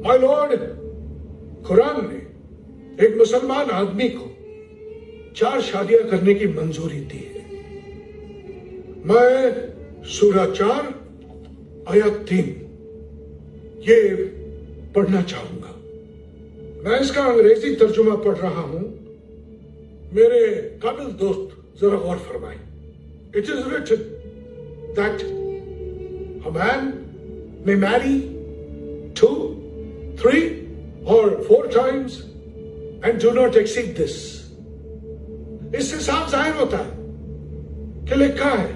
My lord, Quran ने एक मुसलमान आदमी को 4 शादियां करने की मंजूरी दी है। मैं सूरा 4 आयत 3 ये पढ़ना चाहूंगा। मैं इसका अंग्रेजी तर्जुमा पढ़ रहा हूं, मेरे काबिल दोस्त जरा गौर फरमाएं। It is written that a man may marry 2, 3 or 4 times and do not exceed this. इससे साफ जाहिर होता है कि लिखा है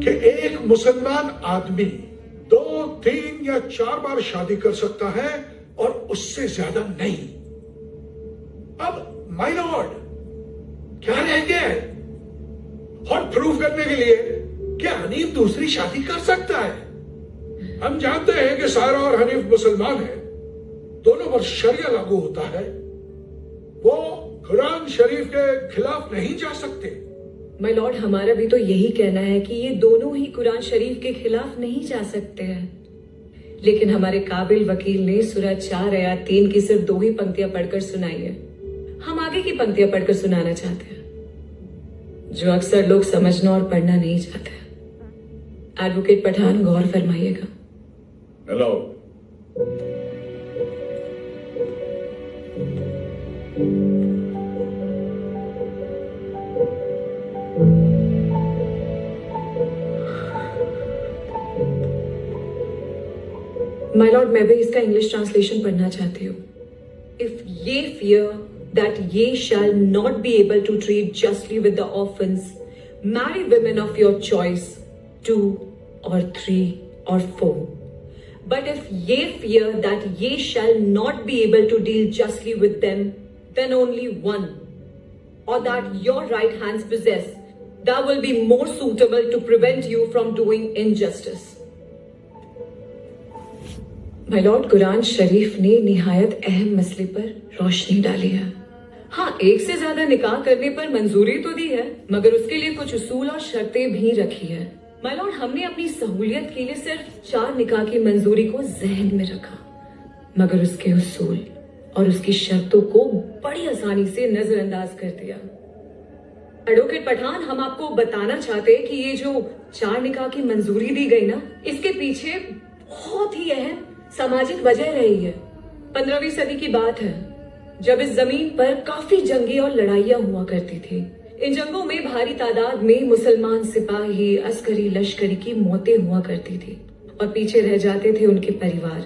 कि एक मुसलमान आदमी 2, 3 या 4 बार शादी कर सकता है और उससे ज्यादा नहीं। अब माय लॉर्ड, क्या रह गया है? और प्रूव करने के लिए कि हनीफ दूसरी शादी कर सकता है। हम जानते हैं कि सारा और हनीफ मुसलमान है, दोनों पर शरिया लागू होता है, वो कुरान शरीफ के खिलाफ नहीं जा सकते। माय लॉर्ड, हमारा भी तो यही कहना है कि ये दोनों ही कुरान शरीफ के खिलाफ नहीं जा सकते हैं, लेकिन हमारे काबिल वकील ने सूरा 4 आयत 3 की सिर्फ 2 ही पंक्तियां पढ़कर सुनाई है। हम आगे की पंक्तियां पढ़कर सुनाना चाहते हैं, जो अक्सर लोग समझना और पढ़ना नहीं चाहते। एडवोकेट पठान, गौर फरमाइएगा। हेलो, माय लॉर्ड, मैं भी इसका इंग्लिश ट्रांसलेशन पढ़ना चाहती हूँ। इफ ये fear that ye shall not be able to treat justly with the orphans, marry women of your choice, 2 or 3 or 4. But if ye fear that ye shall not be able to deal justly with them, then only one, or that your right hands possess, that will be more suitable to prevent you from doing injustice. My lord, Quran शरीफ ने निहायत अहम मसले पर रोशनी डाली है। हाँ, एक से ज्यादा निकाह करने पर मंजूरी तो दी है, मगर उसके लिए कुछ उसूल और शर्तें भी रखी है। माय लॉर्ड, हमने अपनी सहूलियत के लिए सिर्फ 4 निकाह की मंजूरी को जहन में रखा, मगर उसके उसूल और उसकी शर्तों को बड़ी आसानी से नजरअंदाज कर दिया। एडवोकेट पठान, हम आपको बताना चाहते हैं कि ये जो 4 निकाह की मंजूरी दी गई ना, इसके पीछे बहुत ही अहम सामाजिक वजह रही है। 15वीं सदी की बात है, जब इस जमीन पर काफी जंगें और लड़ाइयां हुआ करती थी। इन जंगों में भारी तादाद में मुसलमान सिपाही, अस्करी, लश्करी की मौतें हुआ करती थी और पीछे रह जाते थे उनके परिवार।